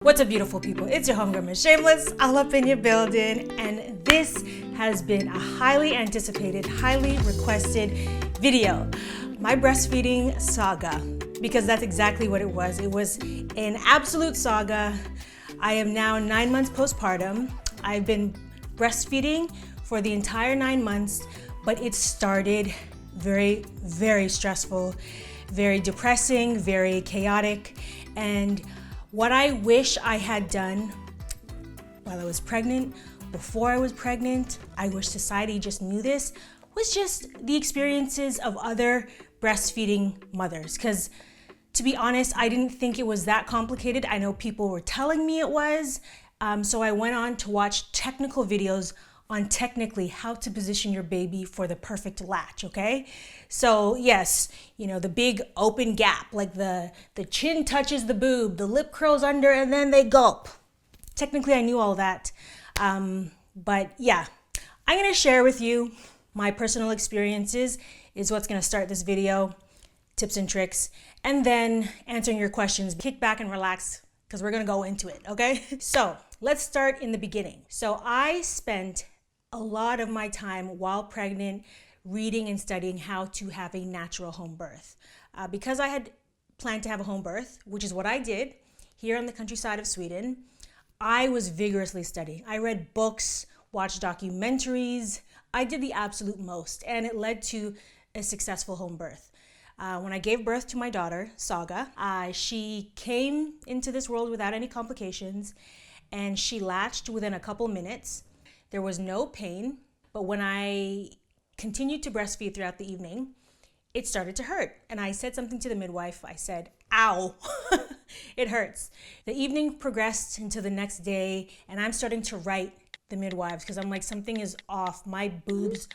What's up, beautiful people? It's your homegirl, Miss Shameless, all up in your building, and this has been a highly anticipated, highly requested video, my breastfeeding saga, because that's exactly what it was. It was an absolute saga. I am now 9 months postpartum. I've been breastfeeding for the entire 9 months, but it started very, very stressful, very depressing, very chaotic, and what I wish I had done while I was pregnant, before I was pregnant, I wish society just knew this, was just the experiences of other breastfeeding mothers. Because to be honest, I didn't think it was that complicated. I know people were telling me it was. So I went on to watch technical videos on technically how to position your baby for the perfect latch, okay? So yes, you know, the big open gap, like the chin touches the boob, the lip curls under, and then they gulp. Technically, I knew all that. But yeah, I'm gonna share with you my personal experiences is what's gonna start this video, tips and tricks, and then answering your questions. Kick back and relax, because we're gonna go into it, okay? So let's start in the beginning. So I spent a lot of my time while pregnant reading and studying how to have a natural home birth. Because I had planned to have a home birth, which is what I did here on the countryside of Sweden, I was vigorously studying. I read books, watched documentaries. I did the absolute most, and it led to a successful home birth. When I gave birth to my daughter, Saga, she came into this world without any complications, and she latched within a couple minutes. There was no pain, but when I continued to breastfeed throughout the evening, it started to hurt. And I said something to the midwife. I said, ow, it hurts. The evening progressed into the next day, and I'm starting to write the midwives because I'm like, something is off. My boobs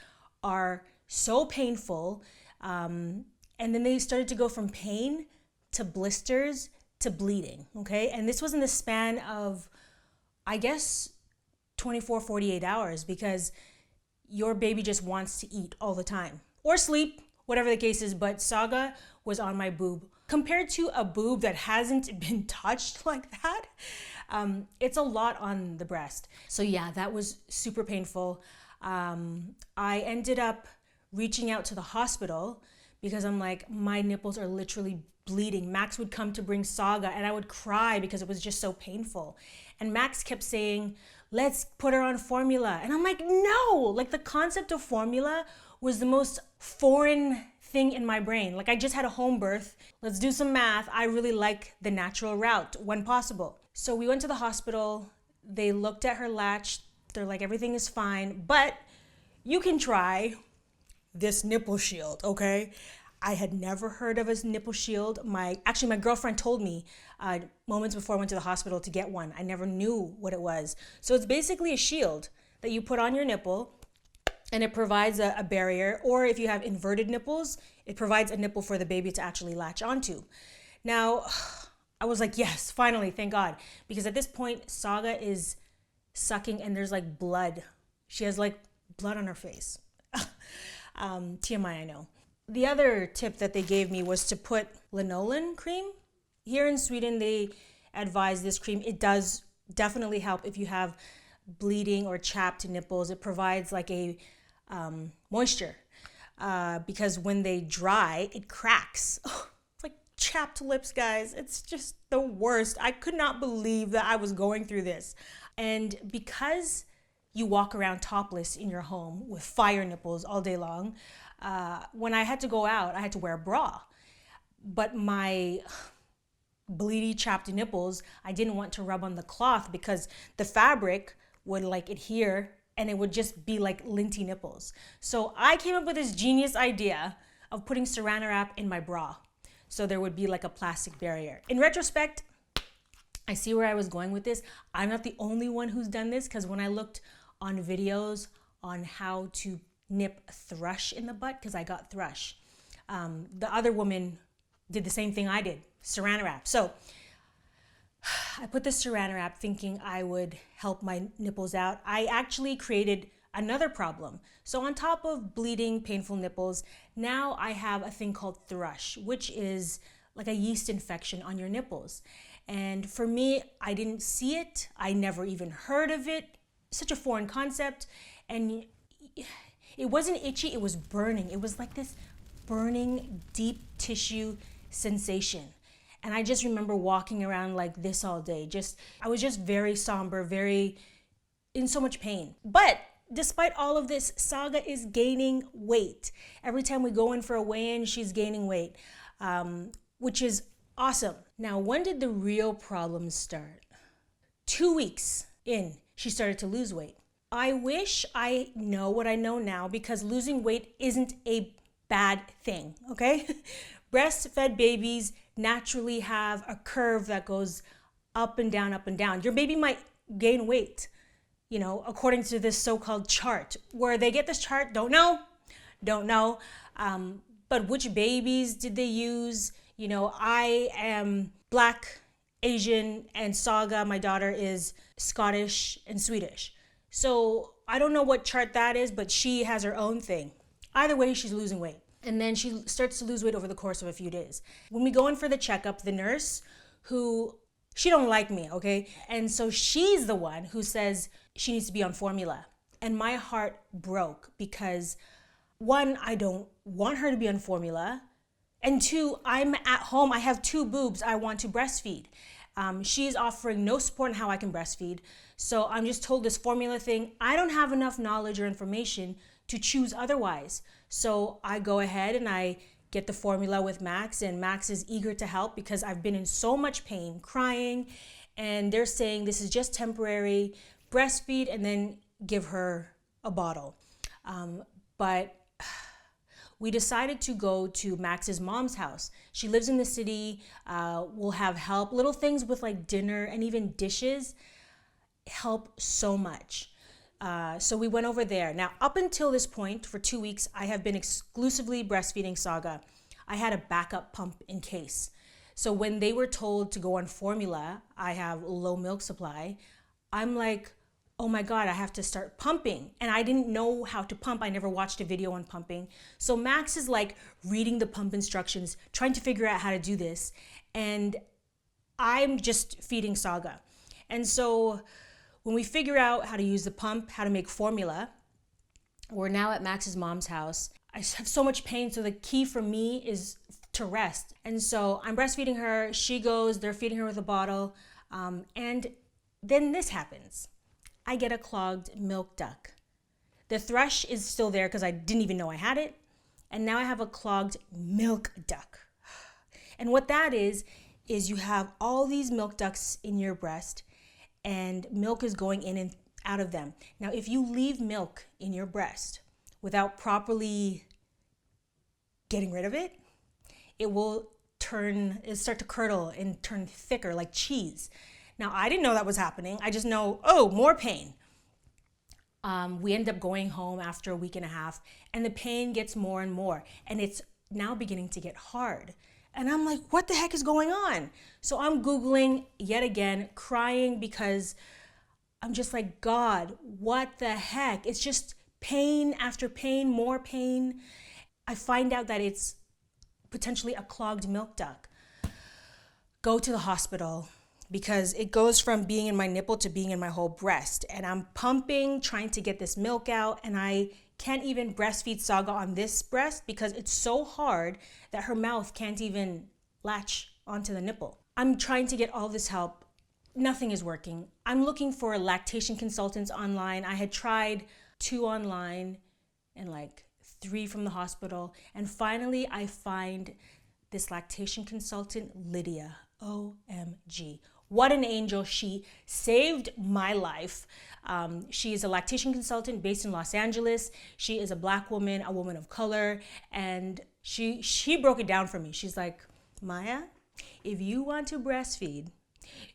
are so painful. And then they started to go from pain to blisters to bleeding, okay? And this was in the span of, I guess, 24, 48 hours, because your baby just wants to eat all the time or sleep, whatever the case is. But Saga was on my boob. Compared to a boob that hasn't been touched like that, it's a lot on the breast. So yeah, that was super painful. I ended up reaching out to the hospital because I'm like, my nipples are literally bleeding. Max would come to bring Saga and I would cry because it was just so painful. And Max kept saying, let's put her on formula. And I'm like, no, like the concept of formula was the most foreign thing in my brain. Like I just had a home birth. Let's do some math. I really like the natural route when possible. So we went to the hospital. They looked at her latch. They're like, everything is fine, but you can try this nipple shield, okay? I had never heard of a nipple shield. My girlfriend told me moments before I went to the hospital to get one. I never knew what it was. So it's basically a shield that you put on your nipple, and it provides a barrier. Or if you have inverted nipples, it provides a nipple for the baby to actually latch onto. Now, I was like, yes, finally, thank God. Because at this point, Saga is sucking and there's like blood. She has like blood on her face. TMI, I know. The other tip that they gave me was to put lanolin cream. Here in Sweden, they advise this cream. It does definitely help if you have bleeding or chapped nipples. It provides like a moisture because when they dry, it cracks. It's like chapped lips, guys. It's just the worst. I could not believe that I was going through this. And because you walk around topless in your home with fire nipples all day long, when I had to go out, I had to wear a bra. But my bleedy, chapped nipples, I didn't want to rub on the cloth because the fabric would like adhere and it would just be like linty nipples. So I came up with this genius idea of putting saran wrap in my bra. So there would be like a plastic barrier. In retrospect, I see where I was going with this. I'm not the only one who's done this, because when I looked on videos on how to nip thrush in the butt, because I got thrush, the other woman did the same thing I did, saran wrap. So I put this saran wrap thinking I would help my nipples out. I actually created another problem. So on top of bleeding, painful nipples, now I have a thing called thrush, which is like a yeast infection on your nipples. And for me, I didn't see it. I never even heard of it. Such a foreign concept. And it wasn't itchy, it was burning. It was like this burning deep tissue sensation. And I just remember walking around like this all day. I was just very somber, very in so much pain. But despite all of this, Saga is gaining weight. Every time we go in for a weigh-in, she's gaining weight, which is awesome. Now, when did the real problems start? 2 weeks in, she started to lose weight. I wish I know what I know now, because losing weight isn't a bad thing, okay? Breastfed babies naturally have a curve that goes up and down, up and down. Your baby might gain weight, according to this so-called chart. Where they get this chart, don't know. But which babies did they use? I am Black, Asian, and Saga, my daughter, is Scottish and Swedish. So I don't know what chart that is, but she has her own thing. Either way, she's losing weight. And then she starts to lose weight over the course of a few days. When we go in for the checkup, the nurse, she don't like me, okay? And so she's the one who says she needs to be on formula. And my heart broke because, one, I don't want her to be on formula. And two, I'm at home. I have 2 boobs I want to breastfeed. She's offering no support on how I can breastfeed. So I'm just told this formula thing. I don't have enough knowledge or information to choose otherwise. So I go ahead and I get the formula with Max, and Max is eager to help because I've been in so much pain, crying, and they're saying this is just temporary, breastfeed and then give her a bottle. But we decided to go to Max's mom's house. She lives in the city. We'll have help. Little things with like dinner and even dishes help so much. So we went over there. Now, up until this point, for 2 weeks, I have been exclusively breastfeeding Saga. I had a backup pump in case. So when they were told to go on formula, I have low milk supply, I'm like, oh my God, I have to start pumping. And I didn't know how to pump. I never watched a video on pumping. So Max is like reading the pump instructions, trying to figure out how to do this. And I'm just feeding Saga. And so when we figure out how to use the pump, how to make formula, we're now at Max's mom's house. I have so much pain, so the key for me is to rest. And so I'm breastfeeding her, she goes, they're feeding her with a bottle, and then this happens. I get a clogged milk duct. The thrush is still there because I didn't even know I had it, and now I have a clogged milk duct. And what that is you have all these milk ducts in your breast, and milk is going in and out of them. Now, if you leave milk in your breast without properly getting rid of it, it will start to curdle and turn thicker like cheese. Now, I didn't know that was happening. I just know, more pain. We end up going home after a week and a half, and the pain gets more and more, and it's now beginning to get hard. And I'm like, what the heck is going on? So I'm Googling yet again, crying because I'm just like, God, what the heck? It's just pain after pain, more pain. I find out that it's potentially a clogged milk duct. Go to the hospital because it goes from being in my nipple to being in my whole breast. And I'm pumping, trying to get this milk out, and I can't even breastfeed Saga on this breast because it's so hard that her mouth can't even latch onto the nipple. I'm trying to get all this help. Nothing is working. I'm looking for lactation consultants online. I had tried 2 online and like 3 from the hospital. And finally, I find this lactation consultant, Lydia. OMG. What an angel. She saved my life. She is a lactation consultant based in Los Angeles. She is a Black woman, a woman of color, and she broke it down for me. She's like, Maya, if you want to breastfeed,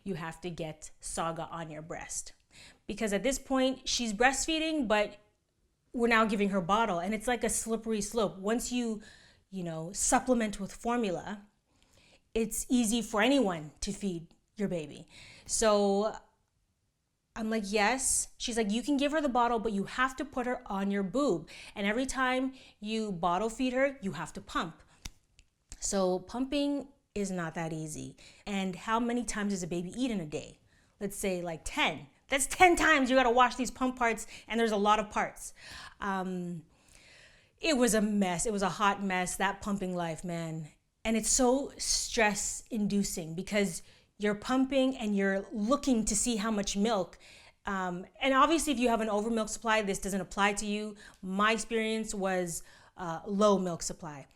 you have to get Saga on your breast. Because at this point, she's breastfeeding, but we're now giving her bottle, and it's like a slippery slope. Once you supplement with formula, it's easy for anyone to feed your baby. So I'm like, yes. She's like, you can give her the bottle, but you have to put her on your boob. And every time you bottle feed her, you have to pump. So pumping is not that easy. And how many times does a baby eat in a day? Let's say like 10. That's 10 times you gotta wash these pump parts, and there's a lot of parts. It was a mess. It was a hot mess, that pumping life, man. And it's so stress inducing because you're pumping and you're looking to see how much milk. And obviously if you have an over milk supply, this doesn't apply to you. My experience was low milk supply.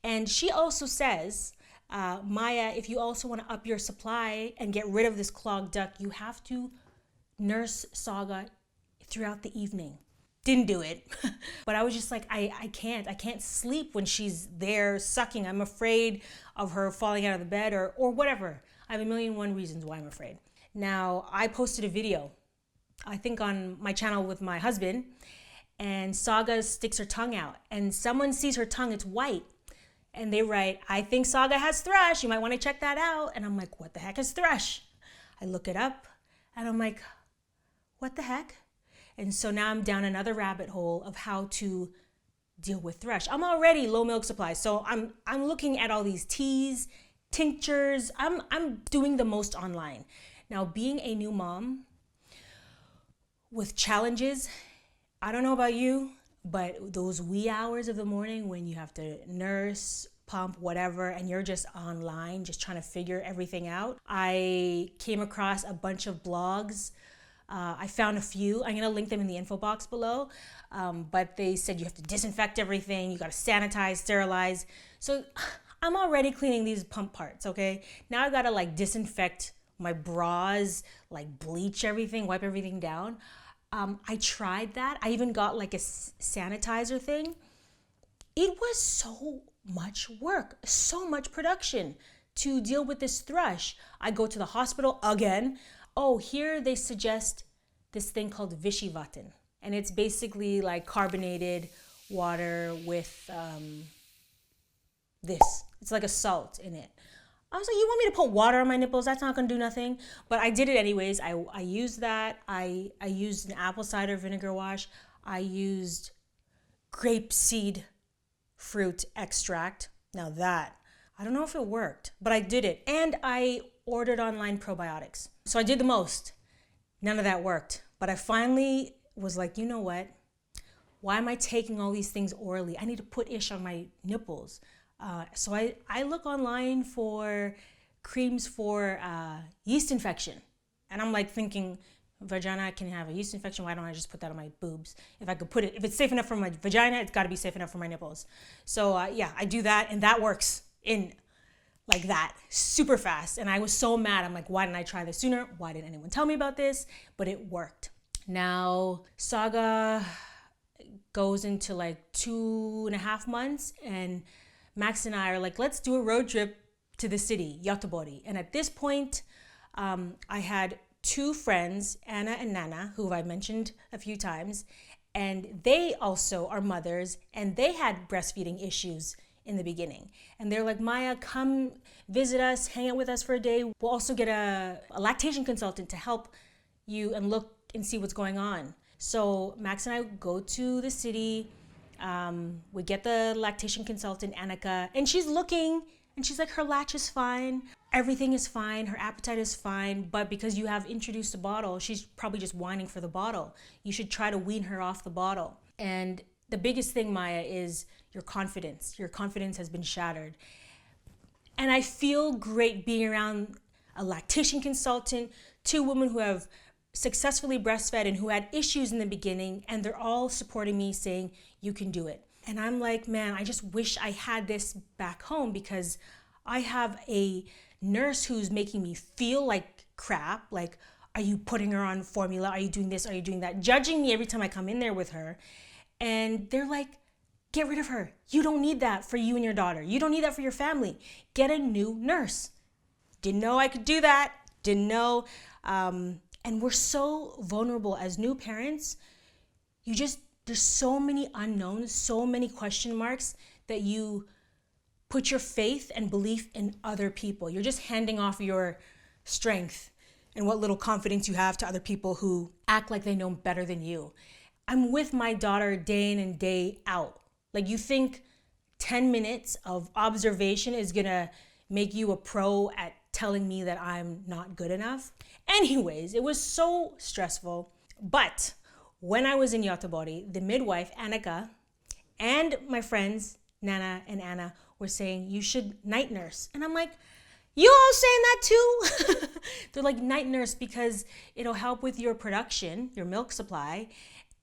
And she also says, Maya, if you also want to up your supply and get rid of this clogged duct, you have to nurse Saga throughout the evening. Didn't do it. But I was just like, I can't sleep when she's there sucking. I'm afraid of her falling out of the bed or whatever. I have a million and one reasons why I'm afraid. Now, I posted a video, I think on my channel with my husband, and Saga sticks her tongue out, and someone sees her tongue, it's white. And they write, I think Saga has thrush. You might want to check that out. And I'm like, what the heck is thrush? I look it up and I'm like, what the heck? And so now I'm down another rabbit hole of how to deal with thrush. I'm already low milk supply. So I'm looking at all these teas, tinctures. I'm doing the most online. Now, being a new mom with challenges, I don't know about you, but those wee hours of the morning when you have to nurse, pump, whatever, and you're just online, just trying to figure everything out. I came across a bunch of blogs. I found a few. I'm gonna link them in the info box below. But they said you have to disinfect everything, you gotta sanitize, sterilize. So I'm already cleaning these pump parts, okay? Now I gotta like disinfect my bras, like bleach everything, wipe everything down. I tried that. I even got like a sanitizer thing. It was so much work, so much production to deal with this thrush. I go to the hospital again. Oh, here they suggest this thing called Vichy Vatten. And it's basically like carbonated water with this. It's like a salt in it. I was like, you want me to put water on my nipples? That's not gonna do nothing. But I did it anyways. I used that. I used an apple cider vinegar wash. I used grapeseed fruit extract. Now that, I don't know if it worked, but I did it. And I ordered online probiotics. So I did the most. None of that worked. But I finally was like, you know what? Why am I taking all these things orally? I need to put ish on my nipples. So I look online for creams for yeast infection. And I'm like thinking, vagina can have a yeast infection. Why don't I just put that on my boobs? If I could put it, if it's safe enough for my vagina, it's got to be safe enough for my nipples. So yeah, I do that, and that works in like that, super fast. And I was so mad. I'm like, why didn't I try this sooner? Why didn't anyone tell me about this? But it worked. Now, Saga goes into like 2.5 months, and Max and I are like, let's do a road trip to the city, Göteborg. And at this point, I had 2 friends, Anna and Nana, who I mentioned a few times, and they also are mothers, and they had breastfeeding issues in the beginning. And they're like, Maya, come visit us, hang out with us for a day. We'll also get a lactation consultant to help you and look and see what's going on. So Max and I go to the city. We get the lactation consultant, Annika, and she's looking, and she's like, her latch is fine. Everything is fine. Her appetite is fine. But because you have introduced a bottle, she's probably just whining for the bottle. You should try to wean her off the bottle. And the biggest thing, Maya, is your confidence. Your confidence has been shattered. And I feel great being around a lactation consultant, 2 women who have successfully breastfed and who had issues in the beginning, and they're all supporting me, saying, you can do it. And I'm like, man, I just wish I had this back home, because I have a nurse who's making me feel like crap. Like, are you putting her on formula? Are you doing this? Are you doing that? Judging me every time I come in there with her. And they're like, get rid of her. You don't need that for you and your daughter. You don't need that for your family. Get a new nurse. Didn't know I could do that. Didn't know. And we're so vulnerable as new parents. There's so many unknowns, so many question marks, that you put your faith and belief in other people. You're just handing off your strength and what little confidence you have to other people who act like they know better than you. I'm with my daughter day in and day out. Like, you think 10 minutes of observation is gonna make you a pro at telling me that I'm not good enough. Anyways, it was so stressful. But when I was in Yotobori, the midwife, Annika, and my friends, Nana and Anna, were saying, you should night nurse. And I'm like, you all saying that too? They're like, night nurse because it'll help with your production, your milk supply,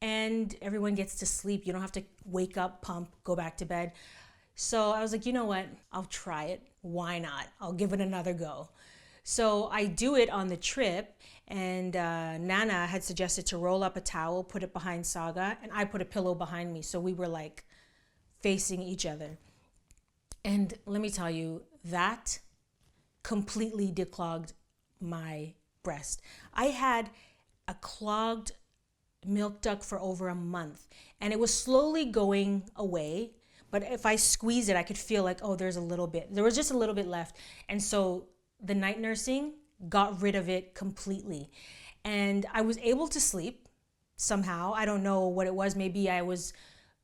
and everyone gets to sleep. You don't have to wake up, pump, go back to bed. So I was like, you know what? I'll try it. Why not? I'll give it another go. So I do it on the trip, and Nana had suggested to roll up a towel, put it behind Saga, and I put a pillow behind me. So we were like facing each other. And let me tell you, that completely declogged my breast. I had a clogged milk duct for over a month, and it was slowly going away. But if I squeeze it, I could feel like, oh, there's a little bit. There was just a little bit left. And so the night nursing got rid of it completely. And I was able to sleep somehow. I don't know what it was. Maybe I was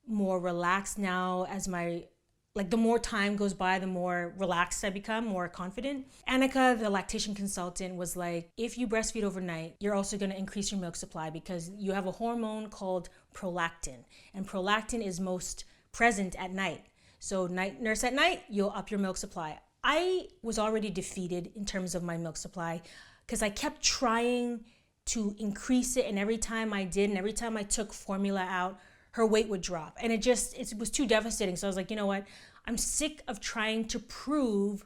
more relaxed now as the more time goes by, the more relaxed I become, more confident. Annika, the lactation consultant, was like, if you breastfeed overnight, you're also going to increase your milk supply because you have a hormone called prolactin. And prolactin is most present at night. So night nurse at night, you'll up your milk supply. I was already defeated in terms of my milk supply because I kept trying to increase it. And every time I did, and every time I took formula out, her weight would drop. And it was too devastating. So I was like, you know what? I'm sick of trying to prove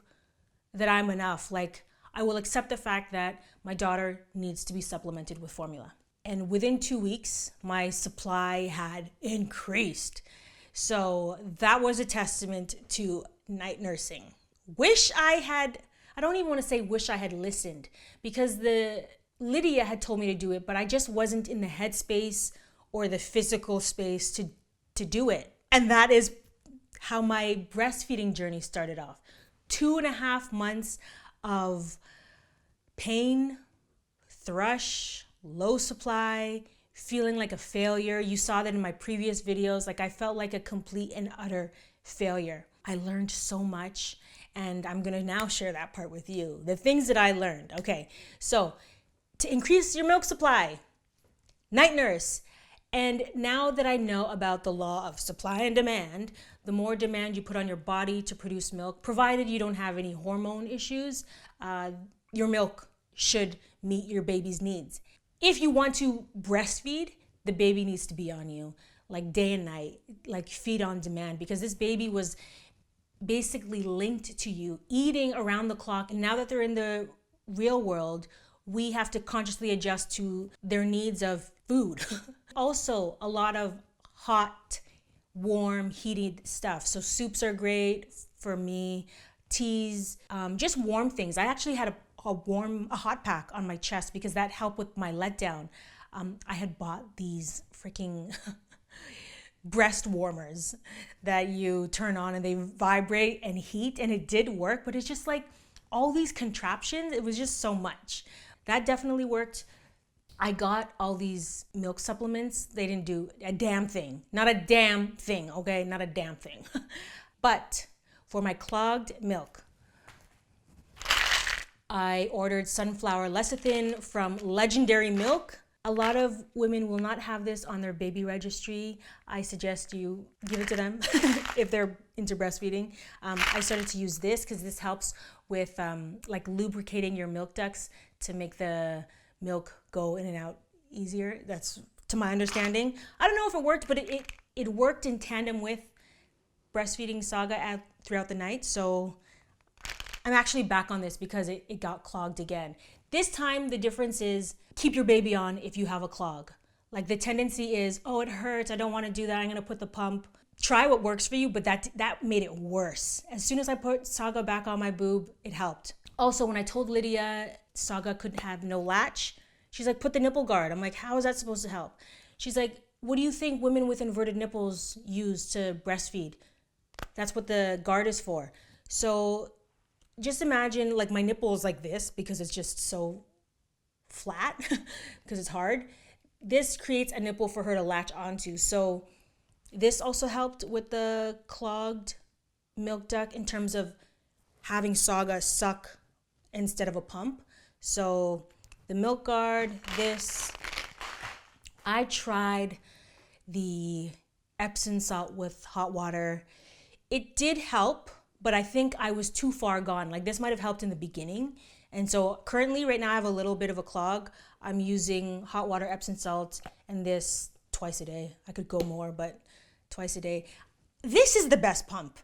that I'm enough. Like, I will accept the fact that my daughter needs to be supplemented with formula. And within 2 weeks, my supply had increased. So that was a testament to night nursing. I don't even want to say wish I had listened, because Lydia had told me to do it, but I just wasn't in the headspace or the physical space to do it. And that is how my breastfeeding journey started off. 2.5 months of pain, thrush, low supply, feeling like a failure. You saw that in my previous videos. Like, I felt like a complete and utter failure. I learned so much, and I'm gonna now share that part with you. The things that I learned. Okay, so to increase your milk supply, night nurse. And now that I know about the law of supply and demand, the more demand you put on your body to produce milk, provided you don't have any hormone issues, your milk should meet your baby's needs. If you want to breastfeed, the baby needs to be on you, like day and night, like feed on demand, because this baby was basically linked to you, eating around the clock. And now that they're in the real world, we have to consciously adjust to their needs of food. Also, a lot of hot, warm, heated stuff. So soups are great for me, teas, just warm things. I actually had a hot pack on my chest because that helped with my letdown. I had bought these freaking breast warmers that you turn on and they vibrate and heat, and it did work, but it's just like all these contraptions, it was just so much. That definitely worked. I got all these milk supplements. They didn't do a damn thing. Not a damn thing, okay? Not a damn thing. But for my clogged milk, I ordered sunflower lecithin from Legendary Milk. A lot of women will not have this on their baby registry. I suggest you give it to them if they're into breastfeeding. I started to use this because this helps with like lubricating your milk ducts to make the milk go in and out easier. That's to my understanding. I don't know if it worked, but it worked in tandem with breastfeeding Saga throughout the night. So I'm actually back on this because it got clogged again. This time the difference is keep your baby on if you have a clog. Like the tendency is, oh, it hurts, I don't want to do that, I'm gonna put the pump. Try what works for you, but that made it worse. As soon as I put Saga back on my boob, it helped. Also, when I told Lydia Saga could have no latch, she's like, put the nipple guard. I'm like, how is that supposed to help? She's like, what do you think women with inverted nipples use to breastfeed? That's what the guard is for. So just imagine like my nipples like this because it's just so flat because it's hard. This creates a nipple for her to latch onto. So this also helped with the clogged milk duct in terms of having Saga suck instead of a pump. So the milk guard, this, I tried the Epsom salt with hot water. It did help, but I think I was too far gone. Like this might have helped in the beginning. And so currently right now I have a little bit of a clog. I'm using hot water, Epsom salt, and this twice a day. I could go more, but twice a day. This is the best pump.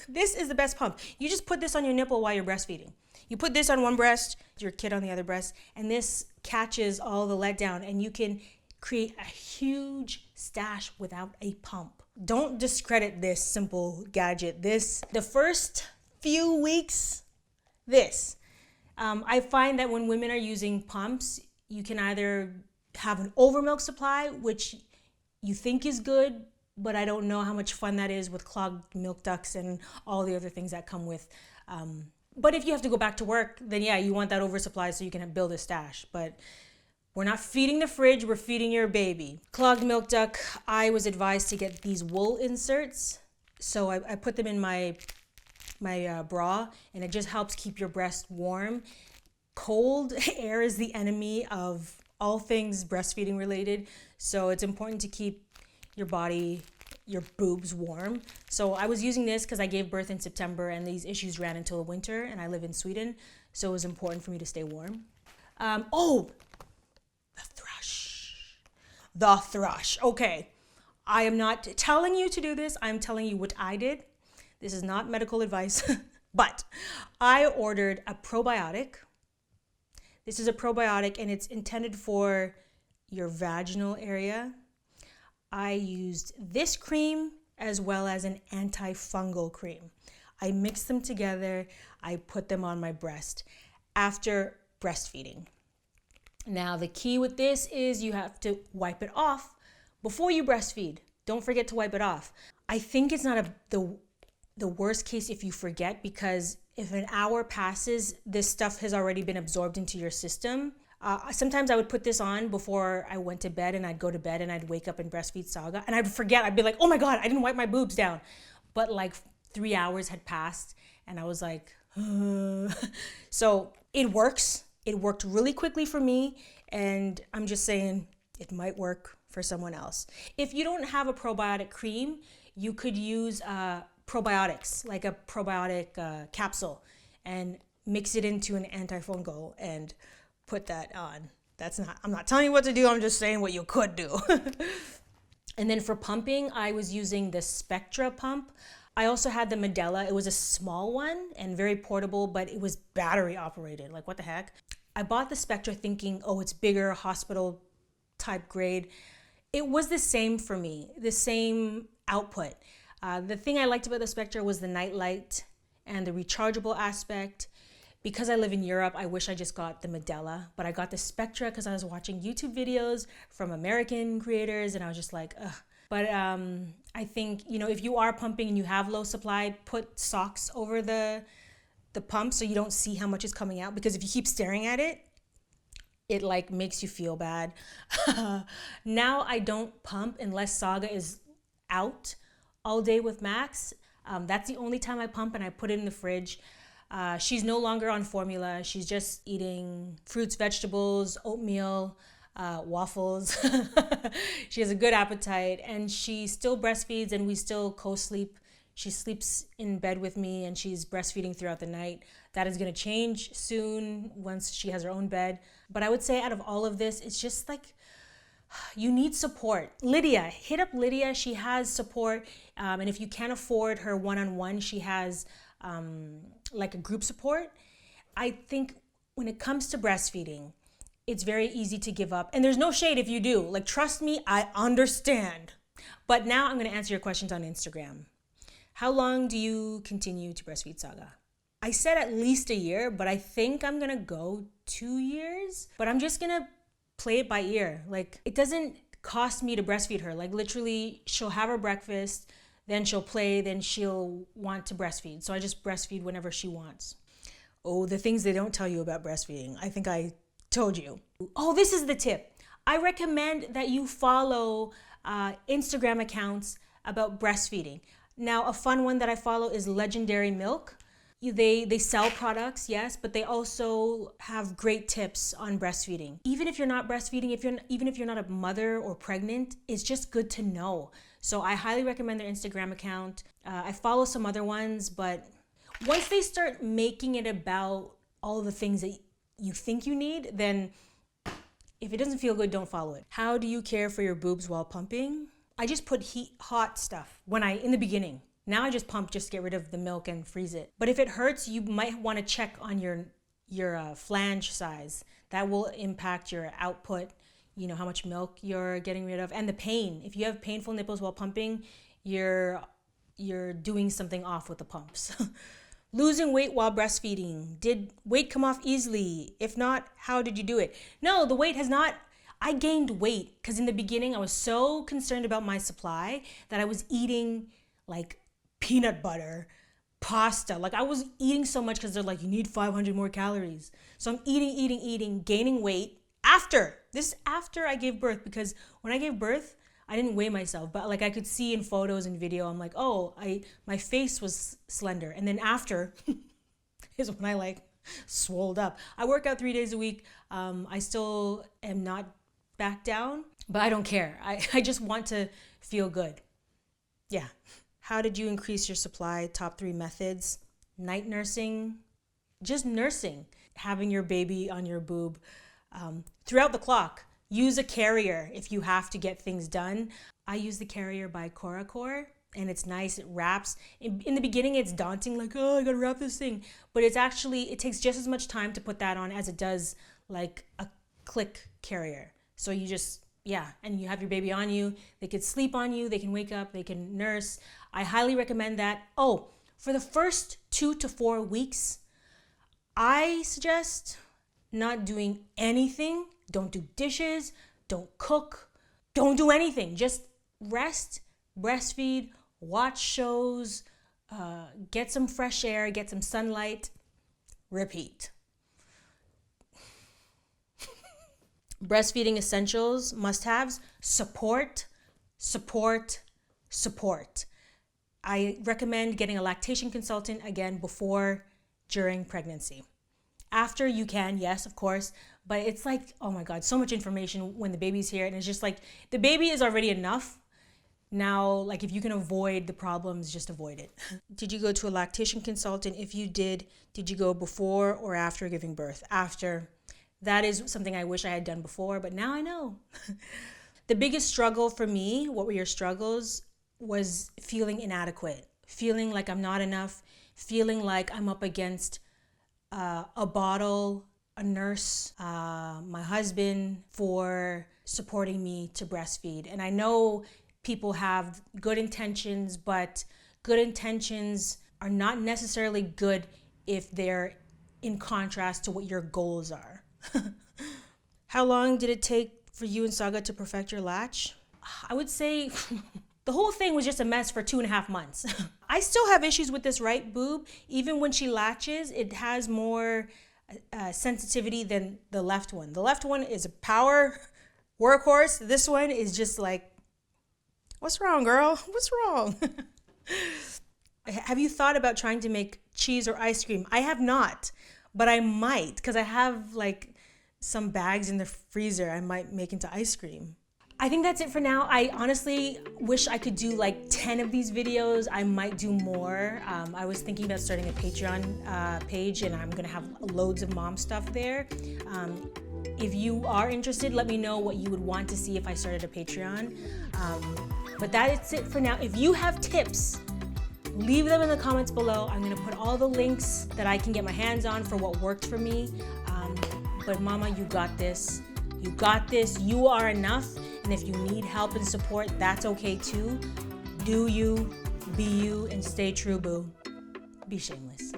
This is the best pump. You just put this on your nipple while you're breastfeeding. You put this on one breast, your kid on the other breast, and this catches all the letdown, and you can create a huge stash without a pump. Don't discredit this simple gadget. The first few weeks, I find that when women are using pumps, you can either have an over milk supply, which you think is good, but I don't know how much fun that is with clogged milk ducts and all the other things that come with. But if you have to go back to work, then yeah, you want that oversupply so you can build a stash. But we're not feeding the fridge, we're feeding your baby. Clogged milk duct, I was advised to get these wool inserts. So I put them in my bra, and it just helps keep your breast warm. Cold air is the enemy of all things breastfeeding related. So it's important to keep your body, your boobs warm. So I was using this because I gave birth in September and these issues ran until the winter, and I live in Sweden. So it was important for me to stay warm. The thrush. Okay, I am not telling you to do this. I'm telling you what I did. This is not medical advice, but I ordered a probiotic. This is a probiotic and it's intended for your vaginal area. I used this cream as well as an antifungal cream. I mixed them together. I put them on my breast after breastfeeding. Now, the key with this is you have to wipe it off before you breastfeed. Don't forget to wipe it off. I think it's not the worst case if you forget, because if an hour passes, this stuff has already been absorbed into your system. Sometimes I would put this on before I went to bed, and I'd go to bed and I'd wake up and breastfeed Saga, and I'd forget. I'd be like, oh my God, I didn't wipe my boobs down. But like 3 hours had passed and I was like, So it works. It worked really quickly for me, and I'm just saying it might work for someone else. If you don't have a probiotic cream, you could use probiotics, like a probiotic capsule, and mix it into an antifungal and put that on. I'm not telling you what to do, I'm just saying what you could do. And then for pumping, I was using the Spectra pump. I also had the Medela. It was a small one and very portable, but it was battery operated. Like, what the heck? I bought the Spectra thinking, oh, it's bigger, hospital type grade. It was the same for me, the same output. The thing I liked about the Spectra was the night light and the rechargeable aspect. Because I live in Europe, I wish I just got the Medela, but I got the Spectra because I was watching YouTube videos from American creators and I was just like, ugh. But I think, if you are pumping and you have low supply, put socks over the pump so you don't see how much is coming out, because if you keep staring at it, it like makes you feel bad. Now I don't pump unless Saga is out all day with Max. That's the only time I pump, and I put it in the fridge. She's no longer on formula. She's just eating fruits, vegetables, oatmeal, waffles. She has a good appetite, and she still breastfeeds, and we still co-sleep. She sleeps in bed with me, and she's breastfeeding throughout the night. That is going to change soon once she has her own bed. But I would say out of all of this, it's just like you need support. Lydia, hit up Lydia. She has support. And if you can't afford her one-on-one, she has like a group support. I think when it comes to breastfeeding, it's very easy to give up. And there's no shade if you do. Like, trust me, I understand. But now I'm going to answer your questions on Instagram. How long do you continue to breastfeed Saga? I said at least a year, but I think I'm going to go 2 years. But I'm just going to play it by ear. Like, it doesn't cost me to breastfeed her. Like, literally, she'll have her breakfast, then she'll play, then she'll want to breastfeed. So I just breastfeed whenever she wants. Oh, the things they don't tell you about breastfeeding. I think I told you. Oh, this is the tip. I recommend that you follow Instagram accounts about breastfeeding. Now, a fun one that I follow is Legendary Milk. They sell products, yes, but they also have great tips on breastfeeding. Even if you're not breastfeeding, even if you're not a mother or pregnant, it's just good to know. So I highly recommend their Instagram account. I follow some other ones, but once they start making it about all the things that you think you need, then if it doesn't feel good, don't follow it. How do you care for your boobs while pumping? I just put hot stuff in the beginning. Now I just pump just to get rid of the milk and freeze it. But if it hurts, you might want to check on your flange size. That will impact your output, you know, how much milk you're getting rid of, and the pain. If you have painful nipples while pumping, you're doing something off with the pumps. Losing weight while breastfeeding. Did weight come off easily? If not, how did you do it? No, the weight has not. I gained weight because in the beginning I was so concerned about my supply that I was eating like peanut butter, pasta. Like I was eating so much because they're like, you need 500 more calories. So I'm eating, gaining weight after I gave birth, because when I gave birth, I didn't weigh myself, but like I could see in photos and video, I'm like, oh, my face was slender. And then after is when I like swolled up. I work out 3 days a week. I still am not back down, but I don't care. I just want to feel good. Yeah. How did you increase your supply? Top 3 methods. Night nursing, just nursing, having your baby on your boob throughout the clock. Use a carrier if you have to get things done. I use the carrier by Coracor, and it's nice. It wraps. In the beginning, it's daunting, like, oh, I gotta wrap this thing. But it takes just as much time to put that on as it does like a click carrier. So you just, and you have your baby on you. They could sleep on you. They can wake up. They can nurse. I highly recommend that. Oh, for the first 2 to 4 weeks, I suggest not doing anything. Don't do dishes, don't cook, don't do anything. Just rest, breastfeed, watch shows, get some fresh air, get some sunlight, repeat. Breastfeeding essentials, must-haves, support. I recommend getting a lactation consultant, again, before, during pregnancy. After you can, yes, of course, but it's like, oh my God, so much information when the baby's here, and it's just like, the baby is already enough. Now, like if you can avoid the problems, just avoid it. Did you go to a lactation consultant? If you did you go before or after giving birth? After. That is something I wish I had done before, but now I know. The biggest struggle for me, what were your struggles, was feeling inadequate, feeling like I'm not enough, feeling like I'm up against a bottle, a nurse, my husband for supporting me to breastfeed. And I know people have good intentions, but good intentions are not necessarily good if they're in contrast to what your goals are. How long did it take for you and Saga to perfect your latch? I would say the whole thing was just a mess for 2.5 months. I still have issues with this right boob. Even when she latches, it has more sensitivity than the left one. The left one is a power workhorse. This one is just like, what's wrong, girl? What's wrong? Have you thought about trying to make cheese or ice cream? I have not, but I might, because I have like some bags in the freezer I might make into ice cream. I think that's it for now. I honestly wish I could do like 10 of these videos. I might do more. I was thinking about starting a Patreon page, and I'm gonna have loads of mom stuff there. If you are interested, let me know what you would want to see if I started a Patreon. But that's it for now. If you have tips, leave them in the comments below. I'm gonna put all the links that I can get my hands on for what worked for me. But mama, you got this. You got this. You are enough. And if you need help and support, that's okay too. Do you, be you, and stay true, boo. Be shameless.